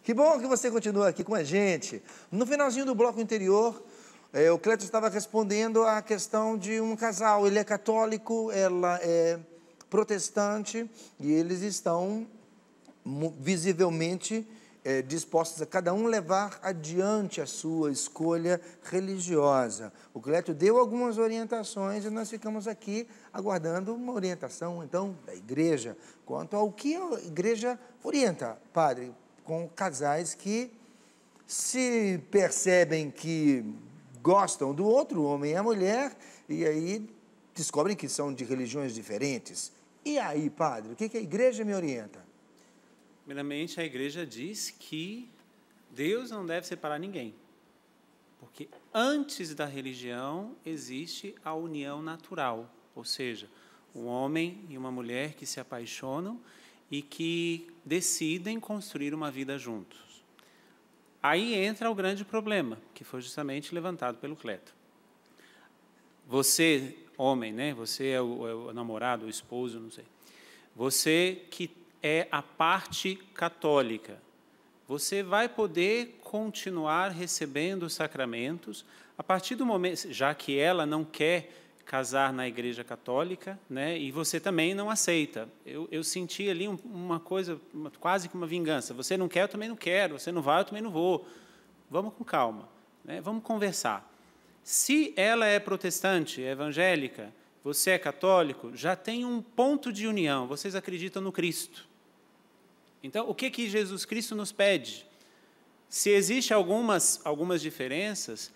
Que bom que você continua aqui com a gente. No finalzinho do bloco anterior, o Cleto estava respondendo à questão de um casal. Ele é católico, ela é protestante, e eles estão visivelmente dispostos a cada um levar adiante a sua escolha religiosa. O Cleto deu algumas orientações e nós ficamos aqui aguardando uma orientação, então, da igreja, quanto ao que a igreja orienta, padre, com casais que se percebem que gostam do outro, o homem e a mulher, e aí descobrem que são de religiões diferentes. E aí, padre, o que a igreja me orienta? Primeiramente, a igreja diz que Deus não deve separar ninguém, porque antes da religião existe a união natural, ou seja, um homem e uma mulher que se apaixonam e que decidem construir uma vida juntos. Aí entra o grande problema, que foi justamente levantado pelo Cleto. Você, homem, né? Você é o namorado, o esposo, não sei. Você que é a parte católica, você vai poder continuar recebendo os sacramentos a partir do momento, já que ela não quer casar na igreja católica, né, e você também não aceita. Eu senti ali uma coisa, quase que uma vingança. Você não quer, eu também não quero. Você não vai, eu também não vou. Vamos com calma, né? Vamos conversar. Se ela é protestante, é evangélica, você é católico, já tem um ponto de união. Vocês acreditam no Cristo. Então, o que Jesus Cristo nos pede? Se existem algumas diferenças,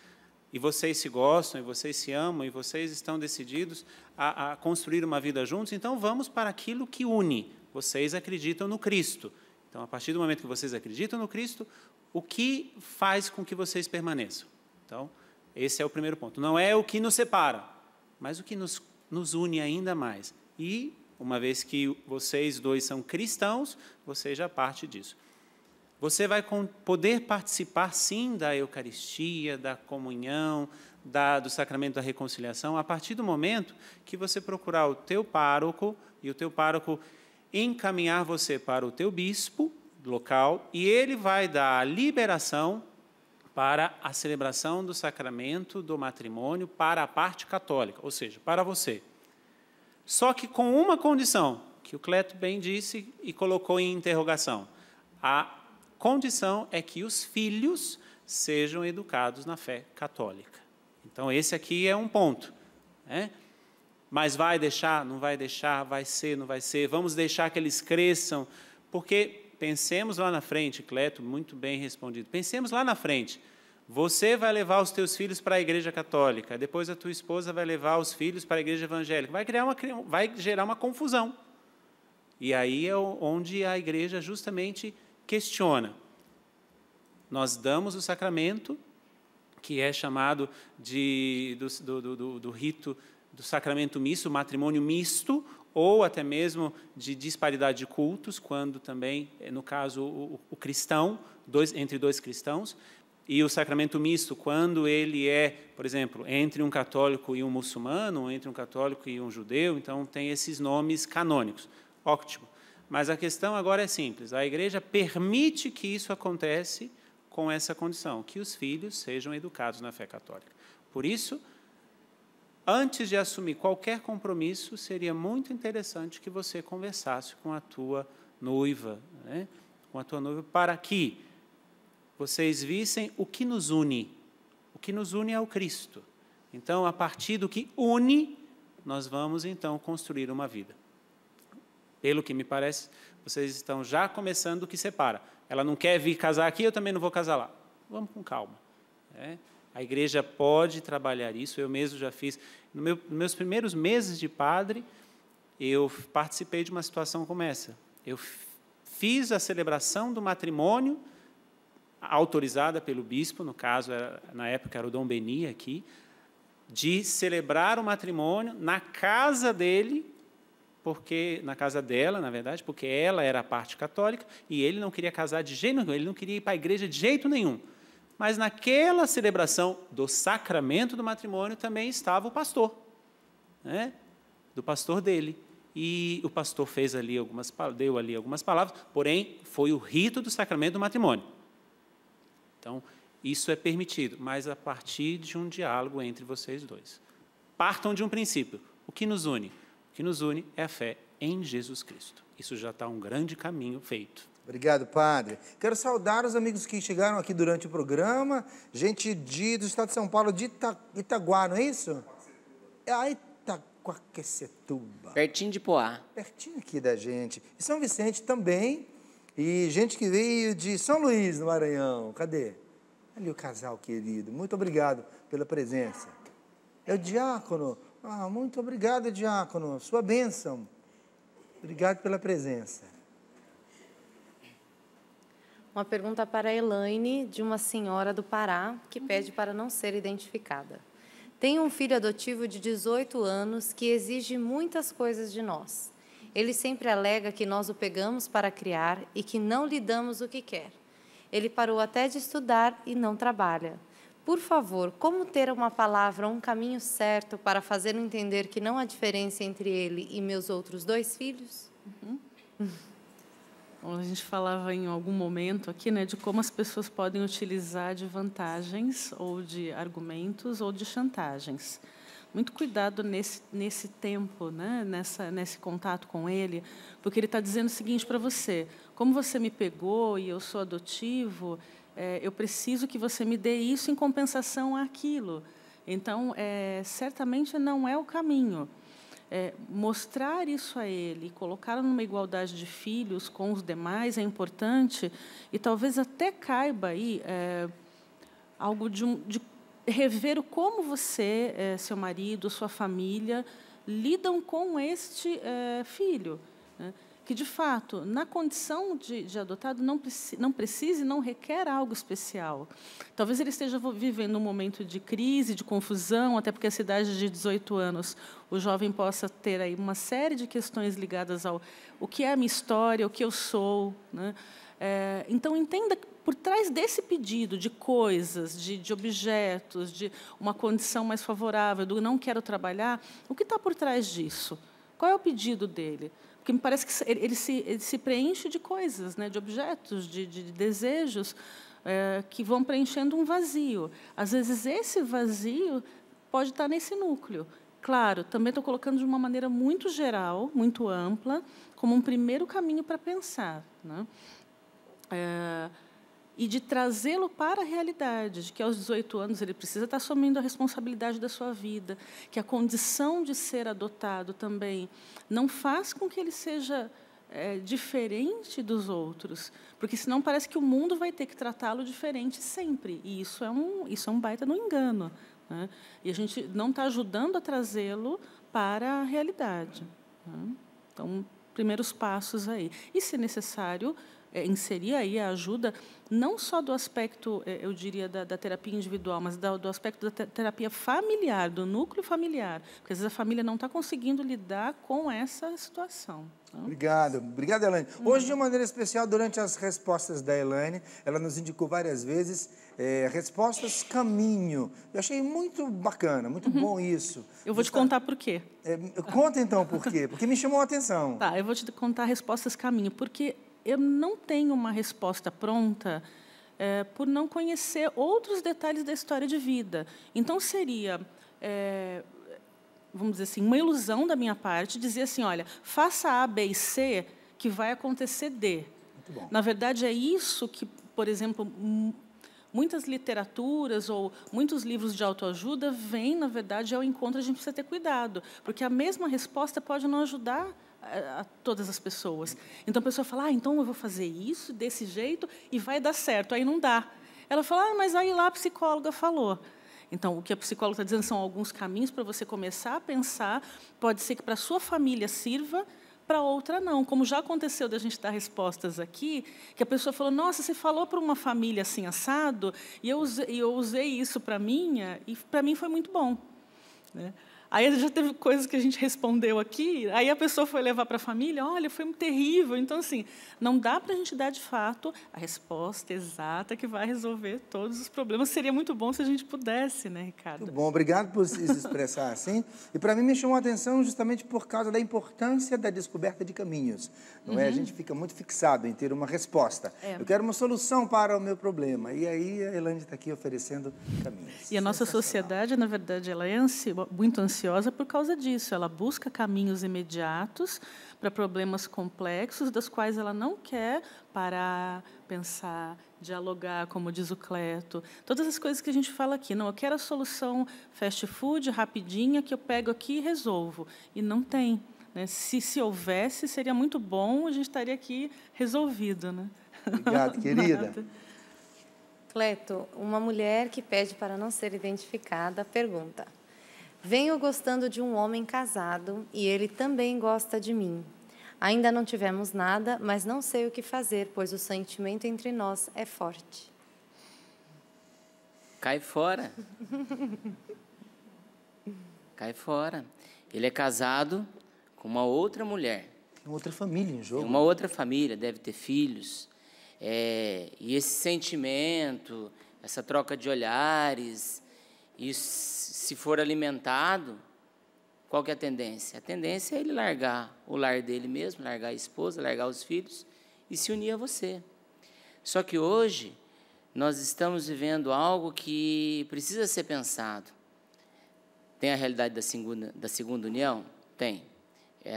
e vocês se gostam, e vocês se amam, e vocês estão decididos a construir uma vida juntos, então vamos para aquilo que une. Vocês acreditam no Cristo. Então, a partir do momento que vocês acreditam no Cristo, o que faz com que vocês permaneçam? Então, esse é o primeiro ponto. Não é o que nos separa, mas o que nos une ainda mais. E, uma vez que vocês dois são cristãos, você já parte disso. Você vai poder participar, sim, da Eucaristia, da comunhão, do sacramento da reconciliação, a partir do momento que você procurar o teu pároco, e o teu pároco encaminhar você para o teu bispo local, e ele vai dar a liberação para a celebração do sacramento do matrimônio para a parte católica, ou seja, para você. Só que com uma condição, que o Cleto bem disse e colocou em interrogação. A condição é que os filhos sejam educados na fé católica. Então, esse aqui é um ponto, né? Mas vai deixar, não vai deixar, vai ser, não vai ser, vamos deixar que eles cresçam, porque pensemos lá na frente, Cleto, muito bem respondido, pensemos lá na frente, você vai levar os teus filhos para a igreja católica, depois a tua esposa vai levar os filhos para a igreja evangélica, vai gerar uma confusão. E aí é onde a igreja justamente questiona. Nós damos o sacramento, que é chamado do rito do sacramento misto, matrimônio misto, ou até mesmo de disparidade de cultos, quando também, no caso, o cristão, entre dois cristãos, e o sacramento misto, quando ele é, por exemplo, entre um católico e um muçulmano, ou entre um católico e um judeu, então tem esses nomes canônicos. Ótimo. Mas a questão agora é simples. A igreja permite que isso aconteça com essa condição, que os filhos sejam educados na fé católica. Por isso, antes de assumir qualquer compromisso, seria muito interessante que você conversasse com a tua noiva, né? Com a tua noiva, para que vocês vissem o que nos une. O que nos une é o Cristo. Então, a partir do que une, nós vamos, então, construir uma vida. Pelo que me parece, vocês estão já começando o que separa. Ela não quer vir casar aqui, eu também não vou casar lá. Vamos com calma. Né? A igreja pode trabalhar isso, eu mesmo já fiz. Nos meus primeiros meses de padre, eu participei de uma situação como essa. Eu fiz a celebração do matrimônio, autorizada pelo bispo, no caso, na época era o Dom Beni aqui, de celebrar o matrimônio na casa dele, na casa dela, na verdade, porque ela era a parte católica e ele não queria casar de jeito nenhum, ele não queria ir para a igreja de jeito nenhum. Mas naquela celebração do sacramento do matrimônio também estava o pastor, né? Do pastor dele. E o pastor deu ali algumas palavras, porém, foi o rito do sacramento do matrimônio. Então, isso é permitido, mas a partir de um diálogo entre vocês dois. Partam de um princípio. O que nos une? O que nos une é a fé em Jesus Cristo. Isso já está um grande caminho feito. Obrigado, padre. Quero saudar os amigos que chegaram aqui durante o programa. Gente do estado de São Paulo, de Itaguá, não é isso? É Itaquaquecetuba. Pertinho de Poá. Pertinho aqui da gente. E São Vicente também. E gente que veio de São Luís, no Maranhão. Cadê? Ali o casal querido. Muito obrigado pela presença. É o diácono. Ah, muito obrigado, diácono. Sua bênção. Obrigado pela presença. Uma pergunta para a Elaine, de uma senhora do Pará, que pede para não ser identificada. Tenho um filho adotivo de 18 anos que exige muitas coisas de nós. Ele sempre alega que nós o pegamos para criar e que não lhe damos o que quer. Ele parou até de estudar e não trabalha. Por favor, como ter uma palavra, um caminho certo para fazer entender que não há diferença entre ele e meus outros 2 filhos? Bom, a gente falava em algum momento aqui, né, de como as pessoas podem utilizar de vantagens ou de argumentos ou de chantagens. Muito cuidado nesse tempo, né, nesse contato com ele, porque ele está dizendo o seguinte para você: como você me pegou e eu sou adotivo, eu preciso que você me dê isso em compensação àquilo. Então, certamente não é o caminho. Mostrar isso a ele, colocá-lo numa igualdade de filhos com os demais é importante, e talvez até caiba aí algo de rever como você, seu marido, sua família, lidam com este filho, né? Que, de fato, na condição de adotado, não precisa e não requer algo especial. Talvez ele esteja vivendo um momento de crise, de confusão, até porque a idade de 18 anos, o jovem possa ter aí uma série de questões ligadas ao o que é a minha história, o que eu sou, né? Então, entenda que por trás desse pedido de coisas, de objetos, de uma condição mais favorável, do não quero trabalhar, o que está por trás disso? Qual é o pedido dele? Porque me parece que ele se preenche de coisas, né, de objetos, de desejos, que vão preenchendo um vazio. Às vezes, esse vazio pode estar nesse núcleo. Claro, também estou colocando de uma maneira muito geral, muito ampla, como um primeiro caminho para pensar, né? E de trazê-lo para a realidade, de que aos 18 anos ele precisa estar assumindo a responsabilidade da sua vida, que a condição de ser adotado também não faz com que ele seja diferente dos outros, porque senão parece que o mundo vai ter que tratá-lo diferente sempre, e isso é um baita no engano, né? E a gente não está ajudando a trazê-lo para a realidade, né? Então, primeiros passos aí. E, se necessário, inserir aí a ajuda, não só do aspecto, eu diria, da terapia individual, mas do aspecto da terapia familiar, do núcleo familiar, porque às vezes a família não está conseguindo lidar com essa situação. Obrigado, Elaine. Hoje, de uma maneira especial, durante as respostas da Elaine, ela nos indicou várias vezes respostas caminho. Eu achei muito bacana, muito bom isso. Eu vou te contar por quê. Conta então por quê, porque me chamou a atenção. Tá, eu vou te contar respostas caminho, porque eu não tenho uma resposta pronta por não conhecer outros detalhes da história de vida. Então, seria, vamos dizer assim, uma ilusão da minha parte dizer assim, olha, faça A, B e C, que vai acontecer D. Muito bom. Na verdade, é isso que, por exemplo, muitas literaturas ou muitos livros de autoajuda vêm, na verdade, ao encontro, a gente precisa ter cuidado, porque a mesma resposta pode não ajudar a todas as pessoas. Então, a pessoa fala, então eu vou fazer isso, desse jeito, e vai dar certo. Aí não dá. Ela fala, mas aí lá a psicóloga falou. Então, o que a psicóloga está dizendo são alguns caminhos para você começar a pensar. Pode ser que para a sua família sirva, para outra não. Como já aconteceu da gente dar respostas aqui, que a pessoa falou, nossa, você falou para uma família assim, assado, e eu usei isso para a minha, e para mim foi muito bom, né? Aí já teve coisas que a gente respondeu aqui, aí a pessoa foi levar para a família, olha, foi terrível. Então, assim, não dá para a gente dar, de fato, a resposta exata que vai resolver todos os problemas. Seria muito bom se a gente pudesse, né, Ricardo? Muito bom, obrigado por se expressar assim. E para mim me chamou a atenção justamente por causa da importância da descoberta de caminhos. Não é? A gente fica muito fixado em ter uma resposta. Eu quero uma solução para o meu problema. E aí a Elaine está aqui oferecendo caminhos. E a nossa sociedade, na verdade, ela é muito ansiosa por causa disso. Ela busca caminhos imediatos para problemas complexos, dos quais ela não quer parar, pensar, dialogar, como diz o Cleto. Todas as coisas que a gente fala aqui. Não, eu quero a solução fast food, rapidinha, que eu pego aqui e resolvo. E não tem. Né? Se houvesse, seria muito bom, a gente estaria aqui resolvido. Né? Obrigado, querida. Cleto, uma mulher que pede para não ser identificada pergunta: venho gostando de um homem casado e ele também gosta de mim. Ainda não tivemos nada, mas não sei o que fazer, pois o sentimento entre nós é forte. Cai fora. Cai fora. Ele é casado com uma outra mulher. Tem outra família em jogo. Tem uma outra família, deve ter filhos. E esse sentimento, essa troca de olhares, isso, se for alimentado, qual que é a tendência? A tendência é ele largar o lar dele mesmo, largar a esposa, largar os filhos e se unir a você. Só que hoje nós estamos vivendo algo que precisa ser pensado. Tem a realidade da segunda união? Tem.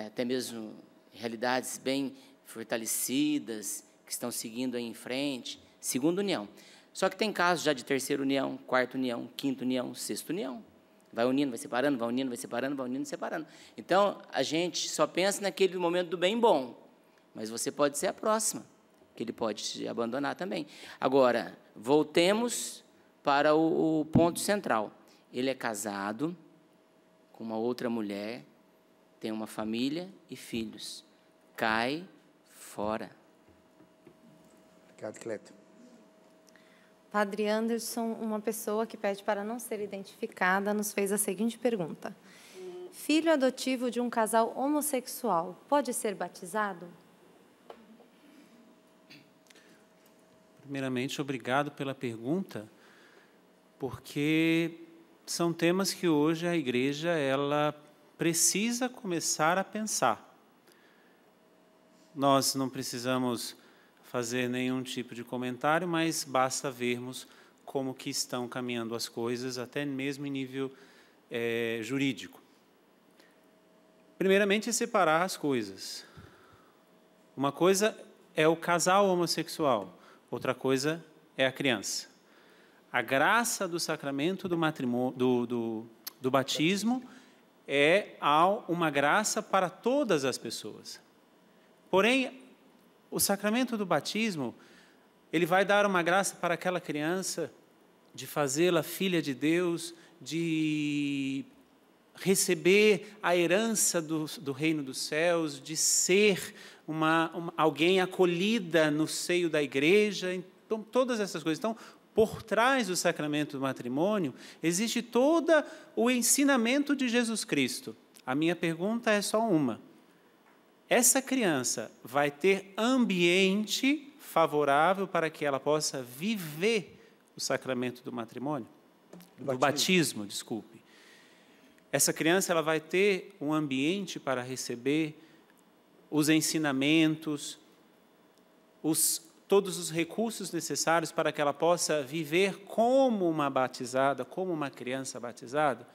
Até mesmo realidades bem fortalecidas, que estão seguindo aí em frente. Segunda união. Só que tem casos já de terceira união, quarta união, quinta união, sexta união. Vai unindo, vai separando, vai unindo, vai separando, vai unindo, separando. Então, a gente só pensa naquele momento do bem bom, mas você pode ser a próxima, que ele pode te abandonar também. Agora, voltemos para o ponto central. Ele é casado com uma outra mulher, tem uma família e filhos. Cai fora. Obrigado, Cleto. Padre Anderson, uma pessoa que pede para não ser identificada, nos fez a seguinte pergunta: filho adotivo de um casal homossexual pode ser batizado? Primeiramente, obrigado pela pergunta, porque são temas que hoje a igreja ela precisa começar a pensar. Nós não precisamos fazer nenhum tipo de comentário, mas basta vermos como que estão caminhando as coisas, até mesmo em nível jurídico. Primeiramente, é separar as coisas. Uma coisa é o casal homossexual, outra coisa é a criança. A graça do sacramento do matrimônio, do batismo é uma graça para todas as pessoas. Porém, o sacramento do batismo, ele vai dar uma graça para aquela criança de fazê-la filha de Deus, de receber a herança do reino dos céus, de ser alguém acolhida no seio da igreja. Então, todas essas coisas. Então, por trás do sacramento do matrimônio, existe todo o ensinamento de Jesus Cristo. A minha pergunta é só uma: essa criança vai ter ambiente favorável para que ela possa viver o sacramento do matrimônio? Do batismo, desculpe. Essa criança ela vai ter um ambiente para receber os ensinamentos, todos os recursos necessários para que ela possa viver como uma batizada, como uma criança batizada?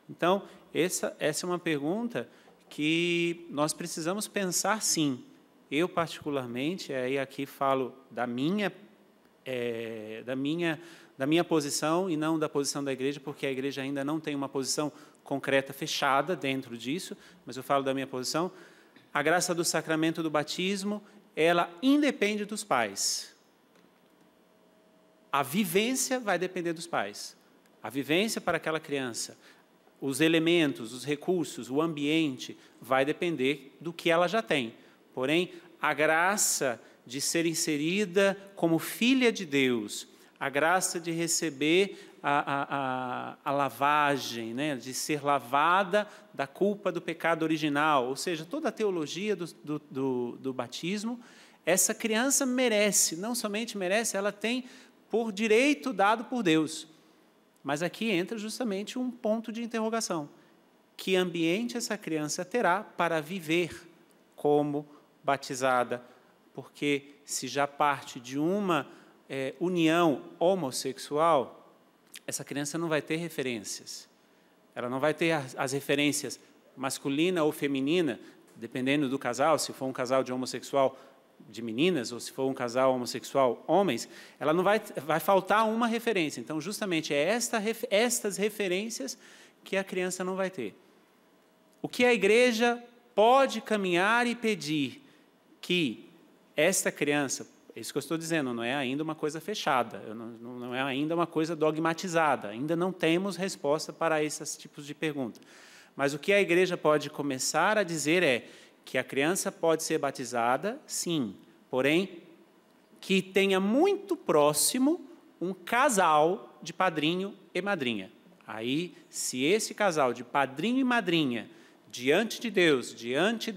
Então, essa é uma pergunta que nós precisamos pensar, sim. Eu, particularmente, aqui falo da minha posição e não da posição da igreja, porque a igreja ainda não tem uma posição concreta, fechada dentro disso, mas eu falo da minha posição. A graça do sacramento do batismo, ela independe dos pais. A vivência vai depender dos pais. A vivência para aquela criança, os elementos, os recursos, o ambiente, vai depender do que ela já tem. Porém, a graça de ser inserida como filha de Deus, a graça de receber a lavagem, né, de ser lavada da culpa do pecado original, ou seja, toda a teologia do batismo, essa criança merece, não somente merece, ela tem por direito dado por Deus. Mas aqui entra justamente um ponto de interrogação. Que ambiente essa criança terá para viver como batizada? Porque se já parte de uma união homossexual, essa criança não vai ter referências. Ela não vai ter as referências masculina ou feminina, dependendo do casal, se for um casal de homossexual de meninas, ou se for um casal homossexual homens, ela não vai faltar uma referência. Então, justamente, estas referências que a criança não vai ter. O que a igreja pode caminhar e pedir que esta criança, é isso que eu estou dizendo, não é ainda uma coisa fechada, não é ainda uma coisa dogmatizada, ainda não temos resposta para esses tipos de perguntas. Mas o que a igreja pode começar a dizer é que a criança pode ser batizada, sim, porém, que tenha muito próximo um casal de padrinho e madrinha. Aí, se esse casal de padrinho e madrinha, diante de Deus, diante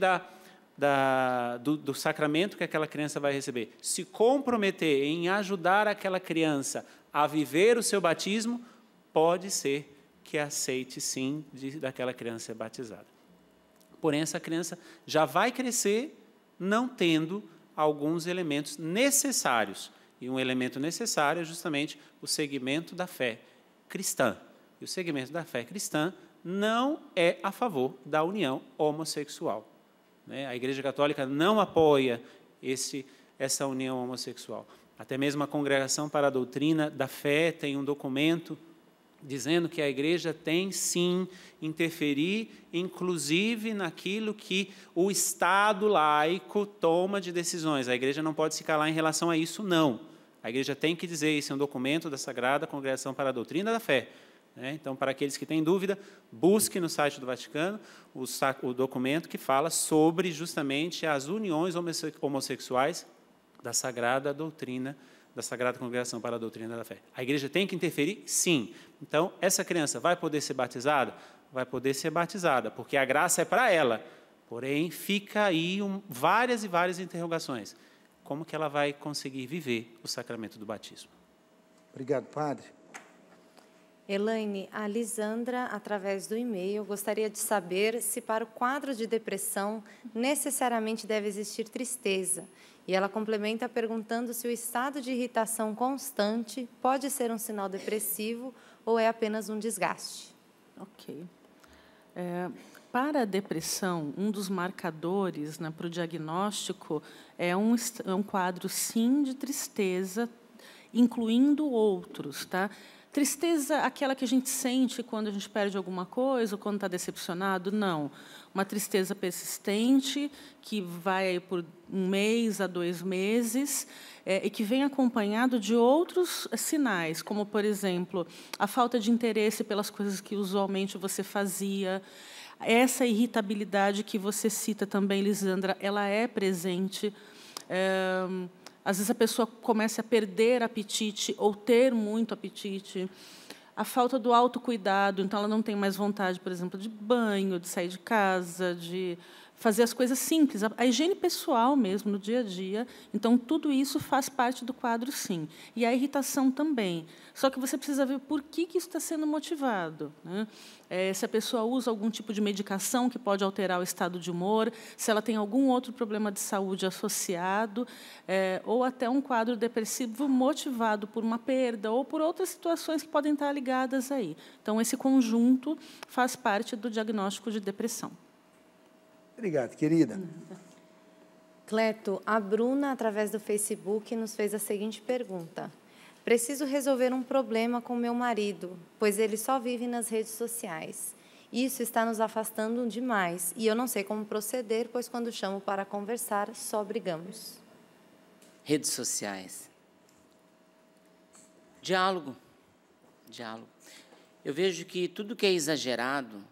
do sacramento que aquela criança vai receber, se comprometer em ajudar aquela criança a viver o seu batismo, pode ser que aceite, sim, daquela criança ser batizada. Porém, essa criança já vai crescer não tendo alguns elementos necessários. E um elemento necessário é justamente o segmento da fé cristã. E o segmento da fé cristã não é a favor da união homossexual. A Igreja Católica não apoia essa união homossexual. Até mesmo a Congregação para a Doutrina da Fé tem um documento dizendo que a igreja tem, sim, interferir, inclusive naquilo que o Estado laico toma de decisões. A igreja não pode se calar em relação a isso, não. A igreja tem que dizer, isso é um documento da Sagrada Congregação para a Doutrina da Fé. Então, para aqueles que têm dúvida, busque no site do Vaticano o documento que fala sobre, justamente, as uniões homossexuais da Sagrada Doutrina, da Sagrada Congregação para a Doutrina da Fé. A igreja tem que interferir? Sim. Então, essa criança vai poder ser batizada? Vai poder ser batizada, porque a graça é para ela. Porém, fica aí várias e várias interrogações. Como que ela vai conseguir viver o sacramento do batismo? Obrigado, padre. Elaine, a Lisandra, através do e-mail, gostaria de saber se para o quadro de depressão necessariamente deve existir tristeza. E ela complementa perguntando se o estado de irritação constante pode ser um sinal depressivo ou é apenas um desgaste. Ok. Para a depressão, um dos marcadores para o diagnóstico é um quadro, sim, de tristeza, incluindo outros, tá? Tristeza, aquela que a gente sente quando a gente perde alguma coisa, ou quando está decepcionado, não. Uma tristeza persistente, que vai por 1 mês a 2 meses, e que vem acompanhado de outros sinais, como, por exemplo, a falta de interesse pelas coisas que usualmente você fazia. Essa irritabilidade que você cita também, Lisandra, ela é presente. Às vezes a pessoa começa a perder apetite ou ter muito apetite. A falta do autocuidado, então ela não tem mais vontade, por exemplo, de banho, de sair de casa, de fazer as coisas simples, a higiene pessoal mesmo, no dia a dia. Então, tudo isso faz parte do quadro, sim. E a irritação também. Só que você precisa ver por que isso está sendo motivado, né? Se a pessoa usa algum tipo de medicação que pode alterar o estado de humor, se ela tem algum outro problema de saúde associado, ou até um quadro depressivo motivado por uma perda ou por outras situações que podem estar ligadas aí. Então, esse conjunto faz parte do diagnóstico de depressão. Obrigado, querida. Cleto, a Bruna, através do Facebook, nos fez a seguinte pergunta. Preciso resolver um problema com meu marido, pois ele só vive nas redes sociais. Isso está nos afastando demais e eu não sei como proceder, pois quando chamo para conversar, só brigamos. Redes sociais. Diálogo. Eu vejo que tudo que é exagerado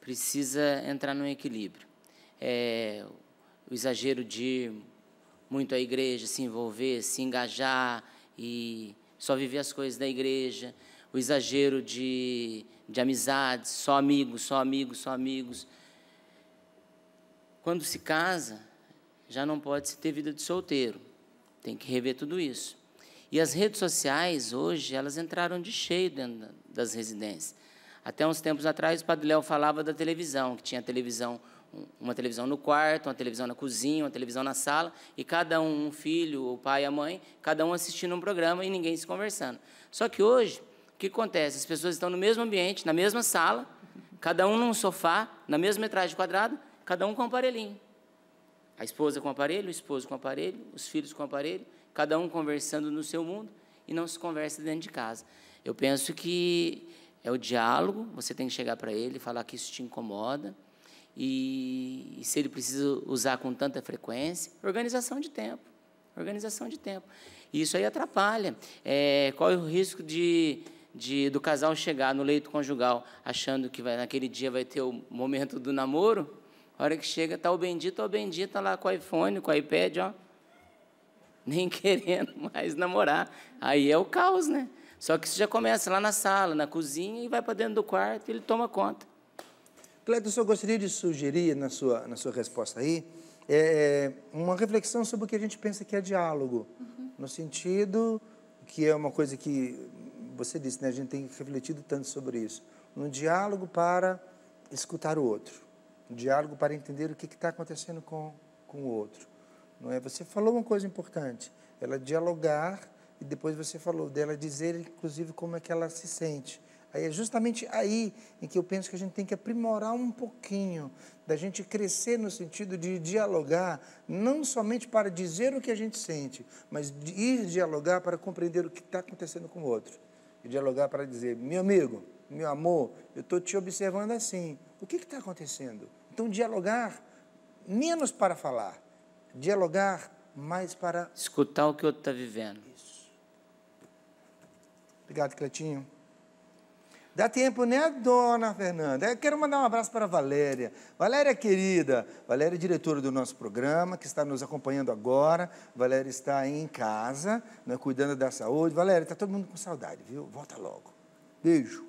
precisa entrar num equilíbrio. O exagero de ir muito à igreja, se envolver, se engajar e só viver as coisas da igreja, o exagero de amizades, só amigos, só amigos, só amigos. Quando se casa, já não pode se ter vida de solteiro. Tem que rever tudo isso. E as redes sociais, hoje, elas entraram de cheio dentro das residências. Até uns tempos atrás, o Padre Léo falava da televisão, que tinha televisão, uma televisão no quarto, uma televisão na cozinha, uma televisão na sala, e cada um filho, o pai e a mãe, cada um assistindo um programa e ninguém se conversando. Só que hoje, o que acontece? As pessoas estão no mesmo ambiente, na mesma sala, cada um num sofá, na mesma metragem quadrada, cada um com um aparelhinho. A esposa com o aparelho, o esposo com o aparelho, os filhos com o aparelho, cada um conversando no seu mundo e não se conversa dentro de casa. Eu penso que é o diálogo, você tem que chegar para ele e falar que isso te incomoda, e se ele precisa usar com tanta frequência, organização de tempo. E isso aí atrapalha. Qual é o risco do casal chegar no leito conjugal achando que naquele dia vai ter o momento do namoro? A hora que chega, está o bendito ou a bendita lá com o iPhone, com o iPad, ó, nem querendo mais namorar. Aí é o caos, né? Só que isso já começa lá na sala, na cozinha, e vai para dentro do quarto e ele toma conta. Cleto, eu só gostaria de sugerir, na sua resposta aí, uma reflexão sobre o que a gente pensa que é diálogo. No sentido que é uma coisa que você disse, né? A gente tem refletido tanto sobre isso. Um diálogo para escutar o outro. Um diálogo para entender o que está acontecendo com o outro. Não é? Você falou uma coisa importante, ela dialogar, e depois você falou dela dizer, inclusive, como é que ela se sente. Aí é justamente aí em que eu penso que a gente tem que aprimorar um pouquinho, da gente crescer no sentido de dialogar, não somente para dizer o que a gente sente, mas de ir dialogar para compreender o que está acontecendo com o outro. E dialogar para dizer, meu amigo, meu amor, eu estou te observando assim, o que está acontecendo? Então, dialogar menos para falar, dialogar mais para... escutar o que o outro está vivendo. Isso. Obrigado, Cletinho. Dá tempo, né, dona Fernanda? Eu quero mandar um abraço para a Valéria. Valéria, querida. Valéria é diretora do nosso programa, que está nos acompanhando agora. Valéria está aí em casa, né, cuidando da saúde. Valéria, está todo mundo com saudade, viu? Volta logo. Beijo.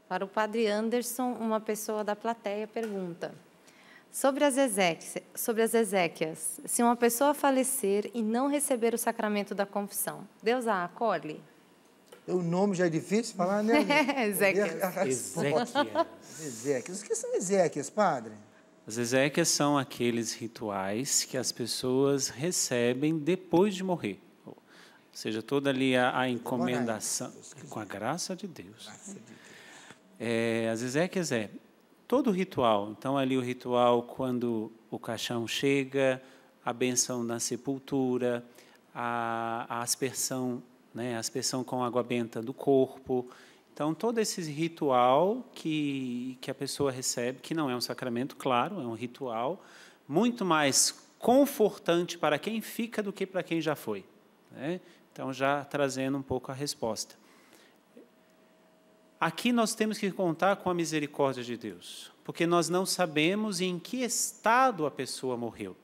Para o Padre Anderson, uma pessoa da plateia pergunta: sobre as exéquias, se uma pessoa falecer e não receber o sacramento da confissão, Deus a acolhe? O nome já é difícil falar, né? Exéquias. Exéquias. O que são exéquias, padre? As exéquias são aqueles rituais que as pessoas recebem depois de morrer. Ou seja, toda ali a encomendação, com a graça de Deus. As exéquias todo o ritual. Então, ali o ritual quando o caixão chega, a bênção na sepultura, a aspersão, né, a aspersão com água benta do corpo. Então, todo esse ritual que a pessoa recebe, que não é um sacramento, claro, é um ritual, muito mais confortante para quem fica do que para quem já foi, né? Então, já trazendo um pouco a resposta. Aqui nós temos que contar com a misericórdia de Deus, porque nós não sabemos em que estado a pessoa morreu.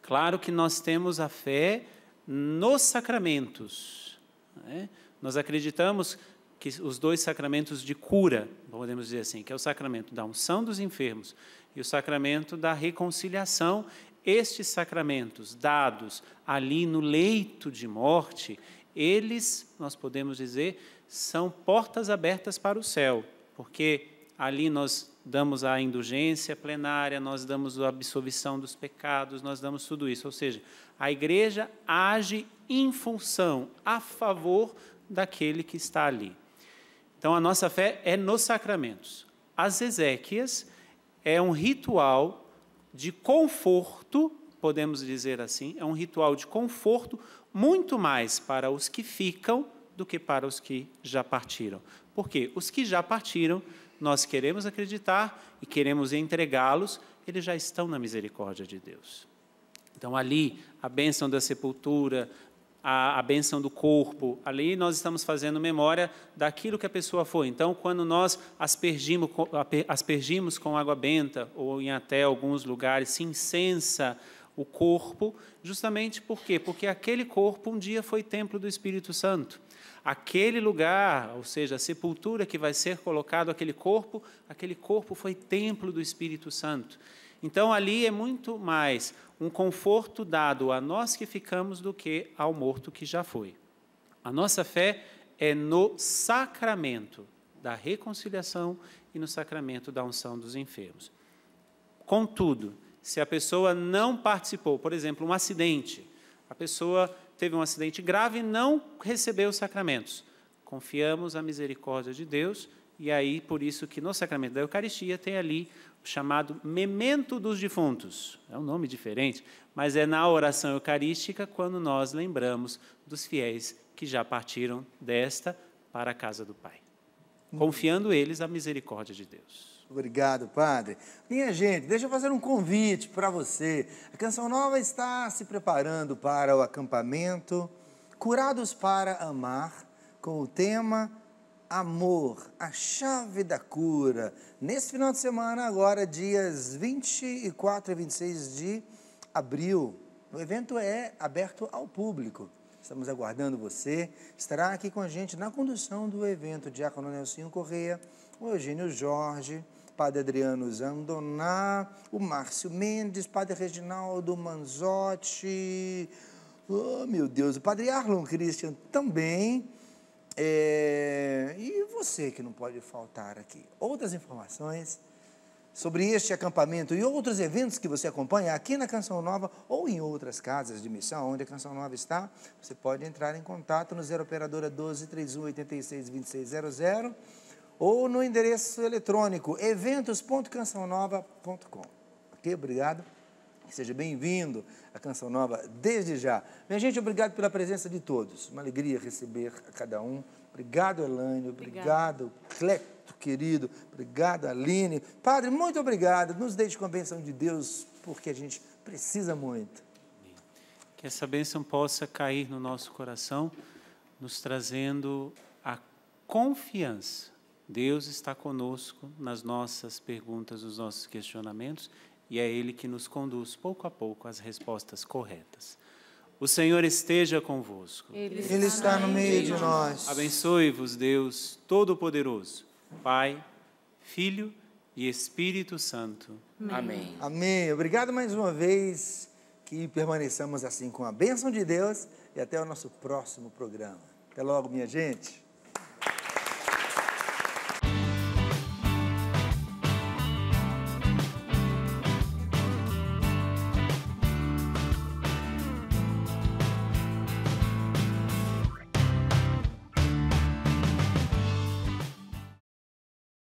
Claro que nós temos a fé nos sacramentos, né? Nós acreditamos que os dois sacramentos de cura, podemos dizer assim, que é o sacramento da unção dos enfermos e o sacramento da reconciliação, estes sacramentos dados ali no leito de morte, eles, nós podemos dizer, são portas abertas para o céu, porque ali nós damos a indulgência plenária, nós damos a absolvição dos pecados, nós damos tudo isso. Ou seja, a igreja age em função, a favor daquele que está ali. Então, a nossa fé é nos sacramentos. As exéquias é um ritual de conforto, podemos dizer assim, é um ritual de conforto muito mais para os que ficam do que para os que já partiram. Porque os que já partiram, nós queremos acreditar e queremos entregá-los, eles já estão na misericórdia de Deus. Então, ali, a bênção da sepultura, a bênção do corpo, ali nós estamos fazendo memória daquilo que a pessoa foi. Então, quando nós aspergimos com água benta, ou em até alguns lugares se incensa o corpo, justamente por quê? Porque aquele corpo um dia foi templo do Espírito Santo. Aquele lugar, ou seja, a sepultura que vai ser colocado aquele corpo foi templo do Espírito Santo. Então, ali é muito mais um conforto dado a nós que ficamos do que ao morto que já foi. A nossa fé é no sacramento da reconciliação e no sacramento da unção dos enfermos. Contudo, se a pessoa não participou, por exemplo, um acidente, a pessoa teve um acidente grave e não recebeu os sacramentos, confiamos à misericórdia de Deus, e aí, por isso que no sacramento da Eucaristia tem ali o chamado memento dos defuntos. É um nome diferente, mas é na oração eucarística quando nós lembramos dos fiéis que já partiram desta para a casa do Pai, confiando eles à misericórdia de Deus. Obrigado, Padre. Minha gente, deixa eu fazer um convite para você. A Canção Nova está se preparando para o acampamento Curados para Amar, com o tema Amor, a chave da cura. Nesse final de semana, agora, dias 24 e 26 de abril, o evento é aberto ao público. Estamos aguardando você. Estará aqui com a gente na condução do evento Diácono Nelsinho Correia, o Eugênio Jorge, Padre Adriano Zandoná, o Márcio Mendes, Padre Reginaldo Manzotti, oh meu Deus, o Padre Arlon Christian também, e você que não pode faltar aqui. Outras informações sobre este acampamento e outros eventos que você acompanha aqui na Canção Nova ou em outras casas de missão, onde a Canção Nova está, você pode entrar em contato no 0 Operadora 12 31 86 2600 ou no endereço eletrônico eventos.cançãonova.com. Ok? Obrigado. Seja bem-vindo à Canção Nova desde já. Minha gente, obrigado pela presença de todos. Uma alegria receber a cada um. Obrigado, Elaine. Obrigado, Cleto, querido. Obrigado, Aline. Padre, muito obrigado. Nos deixe com a bênção de Deus, porque a gente precisa muito. Que essa bênção possa cair no nosso coração, nos trazendo a confiança. Deus está conosco nas nossas perguntas, nos nossos questionamentos, e é Ele que nos conduz, pouco a pouco, às respostas corretas. O Senhor esteja convosco. Ele está no meio de nós. Abençoe-vos, Deus Todo-Poderoso, Pai, Filho e Espírito Santo. Amém. Amém. Obrigado mais uma vez, que permaneçamos assim com a bênção de Deus, e até o nosso próximo programa. Até logo, minha gente.